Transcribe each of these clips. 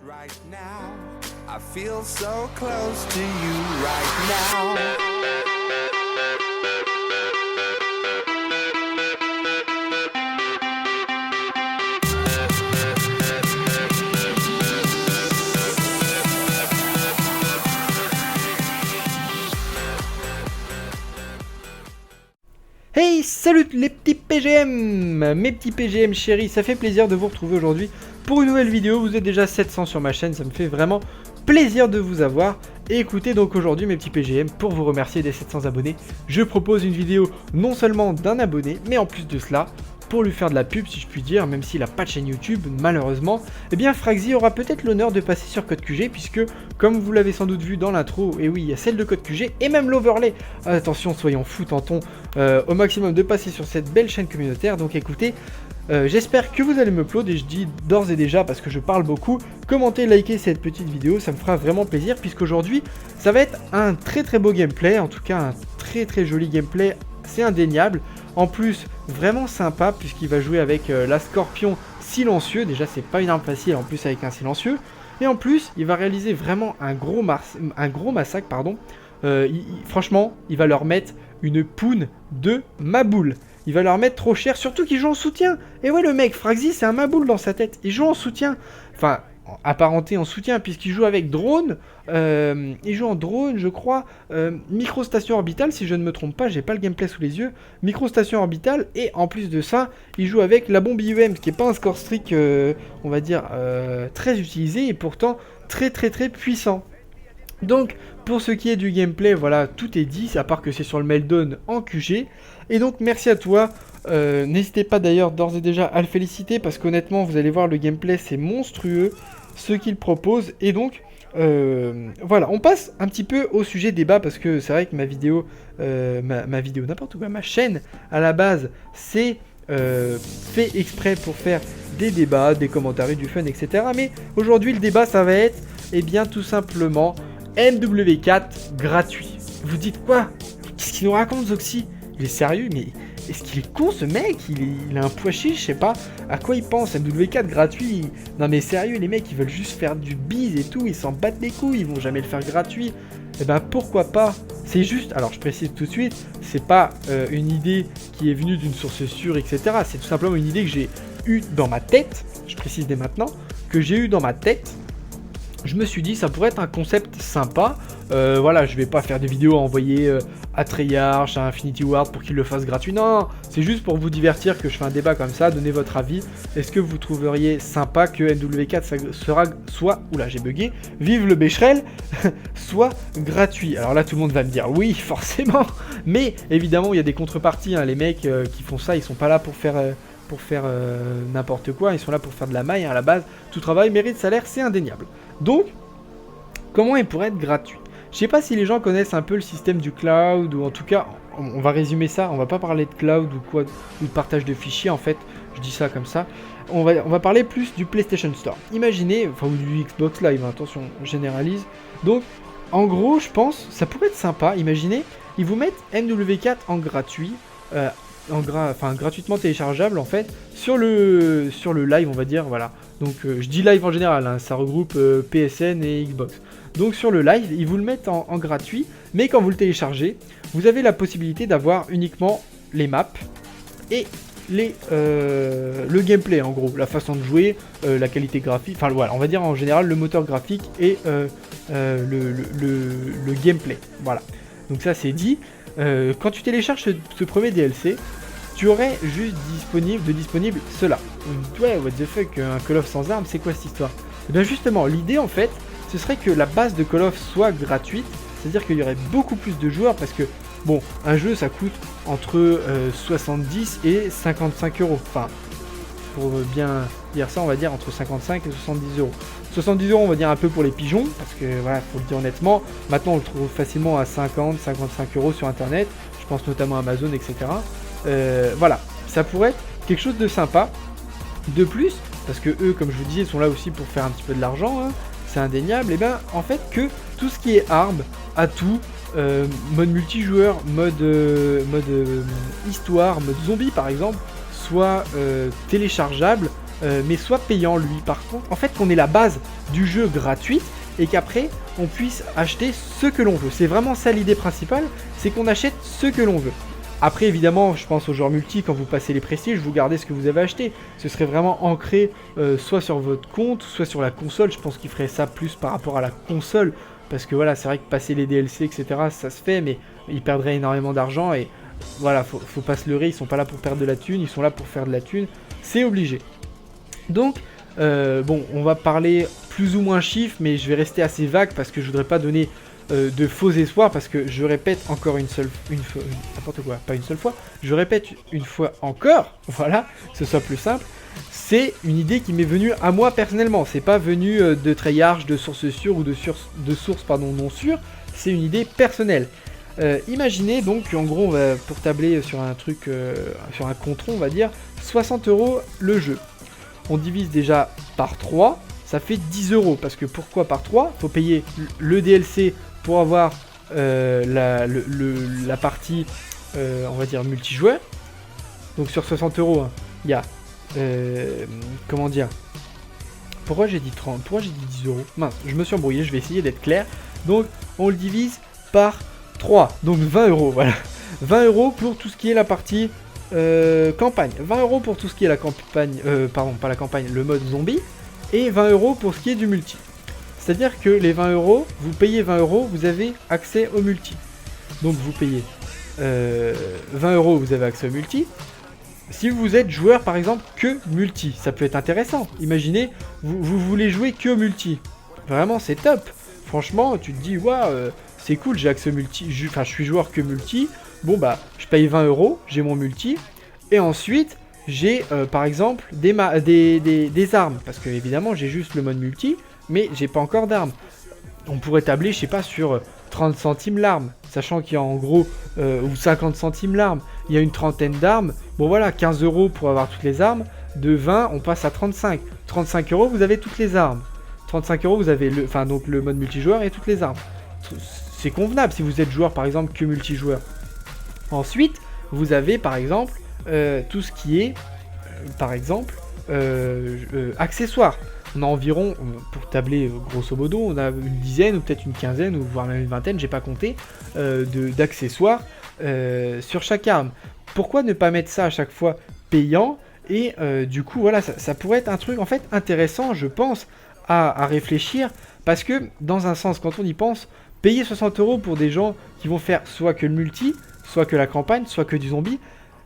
Right now, I feel so close to you right now. Hey, salut les petits PGM, mes petits PGM chéris, ça fait plaisir de vous retrouver aujourd'hui pour une nouvelle vidéo. Vous êtes déjà 700 sur ma chaîne, ça me fait vraiment plaisir de vous avoir. Et écoutez, donc aujourd'hui mes petits PGM, pour vous remercier des 700 abonnés, je propose une vidéo non seulement d'un abonné, mais en plus de cela, pour lui faire de la pub si je puis dire, même s'il n'a pas de chaîne YouTube malheureusement, eh bien Fraxy aura peut-être l'honneur de passer sur Code QG, puisque comme vous l'avez sans doute vu dans l'intro, et oui il y a celle de Code QG et même l'overlay. Attention, soyons fous, tentons au maximum de passer sur cette belle chaîne communautaire. Donc écoutez, j'espère que vous allez me plauder, et je dis d'ores et déjà parce que je parle beaucoup, commentez, likez cette petite vidéo, ça me fera vraiment plaisir, puisqu'aujourd'hui ça va être un très beau gameplay, en tout cas un très joli gameplay, c'est indéniable. En plus, vraiment sympa, puisqu'il va jouer avec la Scorpion silencieux. Déjà, c'est pas une arme facile, en plus avec un silencieux. Et en plus, il va réaliser vraiment un gros massacre, pardon. Franchement, il va leur mettre une poune de maboule. Il va leur mettre trop cher, surtout qu'il joue en soutien. Et ouais, le mec, Fraxy, c'est un maboule dans sa tête. Il joue en soutien. Enfin, apparenté en soutien, puisqu'il joue avec drone. Il joue en drone, je crois. Microstation orbitale, si je ne me trompe pas, j'ai pas le gameplay sous les yeux. Microstation orbitale, et en plus de ça, il joue avec la bombe IEM, qui est pas un score streak, on va dire, très utilisé, et pourtant très puissant. Donc, pour ce qui est du gameplay, voilà, tout est dit, à part que c'est sur le Meltdown en QG. Et donc, merci à toi. N'hésitez pas d'ailleurs d'ores et déjà à le féliciter, parce qu'honnêtement, vous allez voir, le gameplay, c'est monstrueux, ce qu'il propose. Et donc, voilà, on passe un petit peu au sujet débat, parce que c'est vrai que ma vidéo, n'importe quoi, ma chaîne, à la base, c'est fait exprès pour faire des débats, des commentaires, du fun, etc. Mais aujourd'hui, le débat, ça va être, eh bien, tout simplement, MW4 gratuit. Vous dites quoi? Qu'est-ce qu'il nous raconte, Zoxy? Il est sérieux, mais est-ce qu'il est con, ce mec? Il a un pois chiche, je sais pas à quoi il pense. MW4 gratuit. Non mais sérieux, les mecs, ils veulent juste faire du bise et tout, ils s'en battent les couilles, ils vont jamais le faire gratuit. Et ben pourquoi pas? C'est juste, alors je précise tout de suite, c'est pas une idée qui est venue d'une source sûre, etc. C'est tout simplement une idée que j'ai eue dans ma tête, je précise dès maintenant, que j'ai eue dans ma tête. Je me suis dit, ça pourrait être un concept sympa. Voilà, je vais pas faire des vidéos à envoyer à Treyarch, à Infinity Ward pour qu'ils le fassent gratuit. Non, c'est juste pour vous divertir que je fais un débat comme ça. Donnez votre avis. Est-ce que vous trouveriez sympa que MW4 soit, oula, j'ai bugué, vive le Becherel, soit gratuit? Alors là, tout le monde va me dire oui, forcément. Mais évidemment, il y a des contreparties. Hein. Les mecs qui font ça, ils sont pas là pour faire n'importe quoi, ils sont là pour faire de la maille, hein, à la base, tout travail mérite salaire, c'est indéniable. Donc, comment il pourrait être gratuit? Je sais pas si les gens connaissent un peu le système du cloud, ou en tout cas, on va résumer ça, on va pas parler de cloud ou quoi, ou de partage de fichiers en fait, je dis ça comme ça, on va parler plus du PlayStation Store. Imaginez, enfin, ou du Xbox Live, hein, attention, on généralise. Donc, en gros, je pense, ça pourrait être sympa, imaginez, ils vous mettent MW4 en gratuit, gratuitement téléchargeable en fait sur le live, on va dire, voilà. Donc je dis live en général, hein, ça regroupe PSN et Xbox. Donc sur le live, ils vous le mettent en gratuit, mais quand vous le téléchargez, vous avez la possibilité d'avoir uniquement les maps et le gameplay, en gros, la façon de jouer, la qualité graphique, enfin voilà, on va dire en général le moteur graphique et le gameplay, voilà. Donc ça c'est dit. Quand tu télécharges ce premier DLC, tu aurais juste disponible cela. Ouais, what the fuck, un Call of sans armes, c'est quoi cette histoire? Et bien justement, l'idée en fait, ce serait que la base de Call of soit gratuite, c'est-à-dire qu'il y aurait beaucoup plus de joueurs, parce que, bon, un jeu ça coûte entre 70 et 55 euros. Enfin, pour bien dire ça, on va dire entre 55 et 70 euros. 70 euros, on va dire un peu pour les pigeons, parce que voilà, faut le dire honnêtement, maintenant on le trouve facilement à 50, 55 euros sur internet, je pense notamment à Amazon, etc. Voilà, ça pourrait être quelque chose de sympa. De plus, parce que eux, comme je vous disais, sont là aussi pour faire un petit peu de l'argent, hein, c'est indéniable, et bien en fait que tout ce qui est armes, atout, mode multijoueur, mode histoire, mode zombie par exemple, soit téléchargeable mais soit payant lui. Par contre, en fait, qu'on ait la base du jeu gratuite et qu'après on puisse acheter ce que l'on veut. C'est vraiment ça l'idée principale, c'est qu'on achète ce que l'on veut. Après évidemment, je pense aux joueurs multi, quand vous passez les prestiges, vous gardez ce que vous avez acheté. Ce serait vraiment ancré soit sur votre compte, soit sur la console. Je pense qu'ils feraient ça plus par rapport à la console. Parce que voilà, c'est vrai que passer les DLC, etc., ça se fait, mais ils perdraient énormément d'argent. Et voilà, faut pas se leurrer, ils sont pas là pour perdre de la thune, ils sont là pour faire de la thune. C'est obligé. Donc, bon, on va parler plus ou moins chiffres, mais je vais rester assez vague parce que je voudrais pas donner de faux espoirs, parce que je répète encore n'importe quoi, pas une seule fois, je répète une fois encore, voilà, que ce soit plus simple, c'est une idée qui m'est venue à moi personnellement, c'est pas venu de Treyarch, de sources sûres ou de sources non sûres, c'est une idée personnelle. Imaginez donc, en gros, on va, pour tabler sur un truc, sur un compte-rond, on va dire, 60 € le jeu. On divise déjà par 3, ça fait 10 €. Parce que pourquoi par 3 ? Il faut payer le DLC pour avoir la partie, on va dire, multijoueur. Donc sur 60 €, hein, il y a, comment dire, pourquoi j'ai dit 30 ? Pourquoi j'ai dit 10 €? Mince, je me suis embrouillé, je vais essayer d'être clair. Donc on le divise par 3, donc 20 €, voilà. 20 € pour tout ce qui est la partie campagne, 20 € pour tout ce qui est la campagne, pardon, pas la campagne, le mode zombie, et 20 € pour ce qui est du multi. C'est-à-dire que les 20 €, vous payez 20 €, vous avez accès au multi. Donc vous payez 20 €, vous avez accès au multi. Si vous êtes joueur par exemple que multi, ça peut être intéressant. Imaginez, vous voulez jouer que multi. Vraiment c'est top. Franchement, tu te dis, waouh, c'est cool, j'ai accès au multi, enfin je suis joueur que multi. Bon bah, je paye 20 €, j'ai mon multi, et ensuite j'ai par exemple des armes, parce que évidemment j'ai juste le mode multi, mais j'ai pas encore d'armes. On pourrait tabler, je sais pas, sur 30 centimes l'arme, sachant qu'il y a en gros, ou 50 centimes l'arme, il y a une trentaine d'armes. Bon voilà, 15 € pour avoir toutes les armes, de 20 on passe à 35. 35 € vous avez toutes les armes. 35 € vous avez donc le mode multijoueur et toutes les armes. C'est convenable si vous êtes joueur par exemple que multijoueur. Ensuite, vous avez par exemple tout ce qui est, par exemple, accessoires. On a environ, pour tabler grosso modo, on a une dizaine ou peut-être une quinzaine ou voire même une vingtaine, j'ai pas compté, d'accessoires sur chaque arme. Pourquoi ne pas mettre ça à chaque fois payant ? Et du coup, voilà, ça pourrait être un truc en fait intéressant, je pense, à réfléchir, parce que dans un sens, quand on y pense, payer 60 € pour des gens qui vont faire soit que le multi, soit que la campagne, soit que du zombie,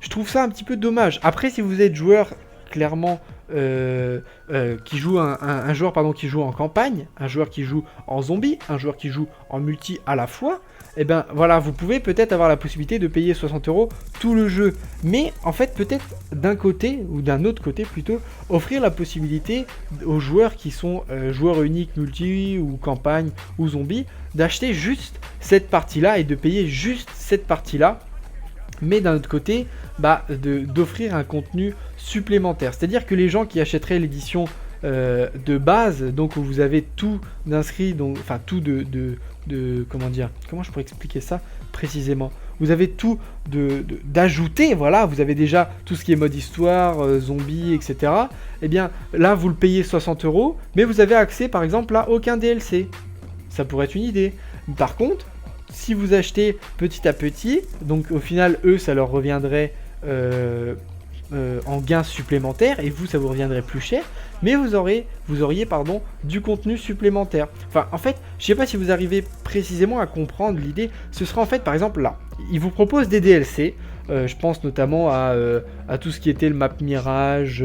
je trouve ça un petit peu dommage. Après, si vous êtes joueur clairement qui joue un joueur qui joue en campagne, un joueur qui joue en zombie, un joueur qui joue en multi à la fois, et ben voilà, vous pouvez peut-être avoir la possibilité de payer 60 € tout le jeu. Mais en fait, peut-être d'un côté, ou d'un autre côté plutôt, offrir la possibilité aux joueurs qui sont joueurs uniques, multi ou campagne ou zombie, d'acheter juste cette partie-là et de payer juste cette partie-là. Mais d'un autre côté, d'offrir un contenu supplémentaire. C'est-à-dire que les gens qui achèteraient l'édition de base, donc où vous avez tout d'inscrit, donc enfin tout comment dire, comment je pourrais expliquer ça précisément, vous avez tout d'ajouter, voilà, vous avez déjà tout ce qui est mode histoire, zombie, etc. Et bien là vous le payez 60 €, mais vous avez accès par exemple à aucun DLC. Ça pourrait être une idée. Par contre, si vous achetez petit à petit, donc au final eux ça leur reviendrait en gain supplémentaire, et vous ça vous reviendrait plus cher, mais vous auriez du contenu supplémentaire. Enfin en fait, je sais pas si vous arrivez précisément à comprendre l'idée. Ce sera en fait par exemple là, ils vous proposent des DLC, je pense notamment à tout ce qui était le map Mirage,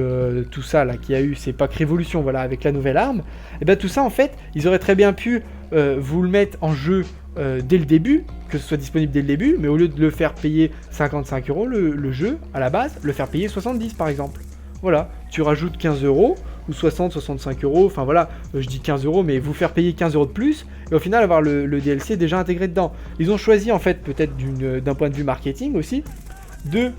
tout ça là qui a eu ces packs Révolution, voilà, avec la nouvelle arme. Et bien tout ça en fait, ils auraient très bien pu vous le mettre en jeu dès le début, que ce soit disponible dès le début, mais au lieu de le faire payer 55 € le jeu à la base, le faire payer 70 par exemple. Voilà, tu rajoutes 15 € ou 65 €, enfin voilà, je dis 15 €, mais vous faire payer 15 € de plus, et au final avoir le DLC déjà intégré dedans. Ils ont choisi en fait, peut-être d'un point de vue marketing aussi, de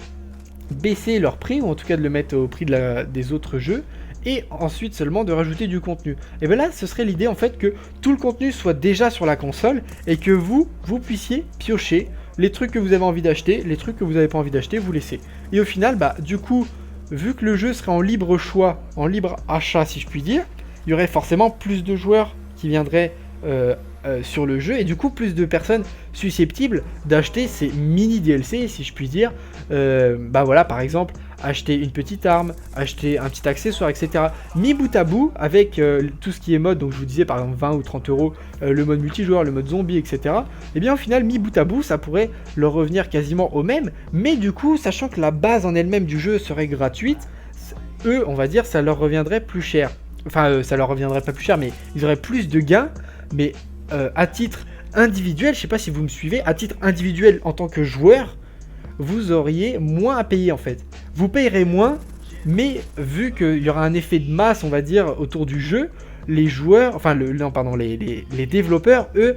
baisser leur prix, ou en tout cas de le mettre au prix des autres jeux, et ensuite seulement de rajouter du contenu. Et bien là, ce serait l'idée en fait que tout le contenu soit déjà sur la console, et que vous puissiez piocher les trucs que vous avez envie d'acheter, les trucs que vous n'avez pas envie d'acheter, vous laissez. Et au final, du coup, vu que le jeu serait en libre choix, en libre achat si je puis dire, il y aurait forcément plus de joueurs qui viendraient sur le jeu et du coup plus de personnes susceptibles d'acheter ces mini DLC si je puis dire. Bah voilà, par exemple acheter une petite arme, acheter un petit accessoire, etc. Mis bout à bout avec tout ce qui est mode, donc je vous disais par exemple 20 ou 30 euros le mode multijoueur, le mode zombie, etc. Et bien au final mis bout à bout ça pourrait leur revenir quasiment au même, mais du coup sachant que la base en elle-même du jeu serait gratuite, eux on va dire ça leur reviendrait plus cher. Enfin ça leur reviendrait pas plus cher, mais ils auraient plus de gains, mais à titre individuel, je sais pas si vous me suivez, à titre individuel en tant que joueur, vous auriez moins à payer en fait. Vous payerez moins, mais vu qu'il y aura un effet de masse, on va dire, autour du jeu, les joueurs, enfin les développeurs, eux,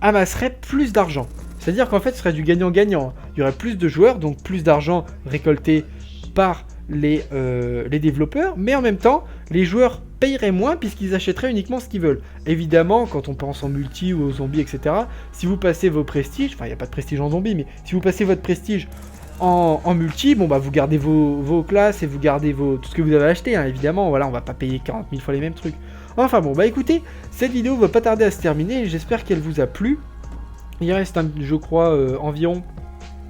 amasseraient plus d'argent. C'est-à-dire qu'en fait, ce serait du gagnant-gagnant. Il y aurait plus de joueurs, donc plus d'argent récolté par les développeurs, mais en même temps, les joueurs payeraient moins puisqu'ils achèteraient uniquement ce qu'ils veulent. Évidemment, quand on pense en multi ou aux zombies, etc., si vous passez vos prestiges, enfin il n'y a pas de prestige en zombie, mais si vous passez votre prestige en multi, bon bah vous gardez vos classes et vous gardez tout ce que vous avez acheté, hein, évidemment, voilà, on va pas payer 40 000 fois les mêmes trucs. Enfin bon, bah écoutez, cette vidéo va pas tarder à se terminer, j'espère qu'elle vous a plu. Il reste, je crois, environ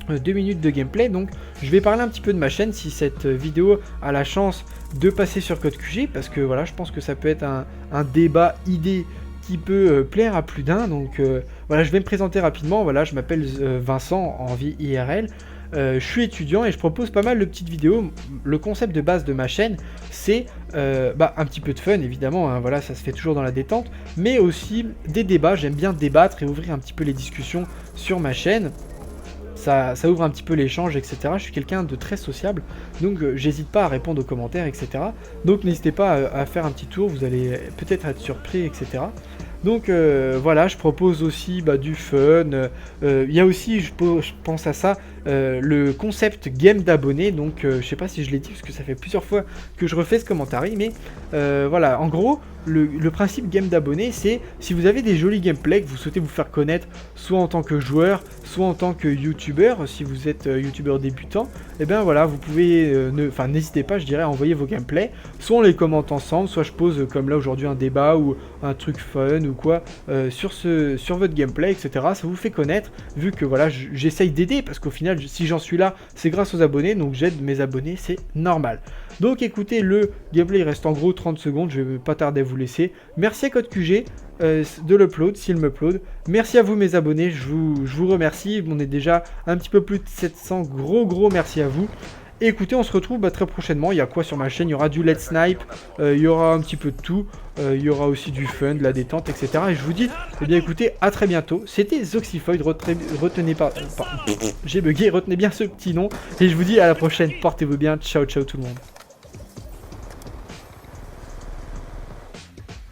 2 minutes de gameplay, donc je vais parler un petit peu de ma chaîne si cette vidéo a la chance de passer sur Code QG, parce que voilà, je pense que ça peut être un débat idée qui peut plaire à plus d'un. Donc voilà, je vais me présenter rapidement. Voilà, je m'appelle Vincent en vie IRL. Je suis étudiant et je propose pas mal de petites vidéos. Le concept de base de ma chaîne, c'est un petit peu de fun évidemment, hein, voilà, ça se fait toujours dans la détente, mais aussi des débats. J'aime bien débattre et ouvrir un petit peu les discussions sur ma chaîne. Ça ouvre un petit peu l'échange, etc. Je suis quelqu'un de très sociable, donc j'hésite pas à répondre aux commentaires, etc. Donc n'hésitez pas à faire un petit tour, vous allez peut-être être surpris, etc. Donc voilà, je propose aussi du fun. Il y a aussi, je pense à ça, le concept game d'abonnés. Donc je sais pas si je l'ai dit parce que ça fait plusieurs fois que je refais ce commentaire, mais voilà, en gros, le principe game d'abonnés, c'est si vous avez des jolis gameplays que vous souhaitez vous faire connaître, soit en tant que joueur, soit en tant que youtubeur, si vous êtes youtubeur débutant, et bien voilà, vous pouvez, n'hésitez pas, je dirais, à envoyer vos gameplays, soit on les commente ensemble, soit je pose comme là aujourd'hui un débat ou un truc fun ou quoi sur votre gameplay, etc. Ça vous fait connaître, vu que voilà, j'essaye d'aider, parce qu'au final, si j'en suis là, c'est grâce aux abonnés, donc j'aide mes abonnés, c'est normal. Donc écoutez, le gameplay il reste en gros 30 secondes, je vais pas tarder à vous laisser. Merci à Code QG de l'upload, s'il m'upload. Merci à vous mes abonnés, je vous remercie. On est déjà un petit peu plus de 700, gros merci à vous. Et écoutez, on se retrouve très prochainement. Il y a quoi sur ma chaîne? Il y aura du Let's Snipe, il y aura un petit peu de tout, il y aura aussi du fun, de la détente, etc. Et je vous dis, eh bien écoutez, à très bientôt. C'était Zoxifoid, retenez pas, j'ai bugué, retenez bien ce petit nom. Et je vous dis à la prochaine, portez-vous bien, ciao tout le monde.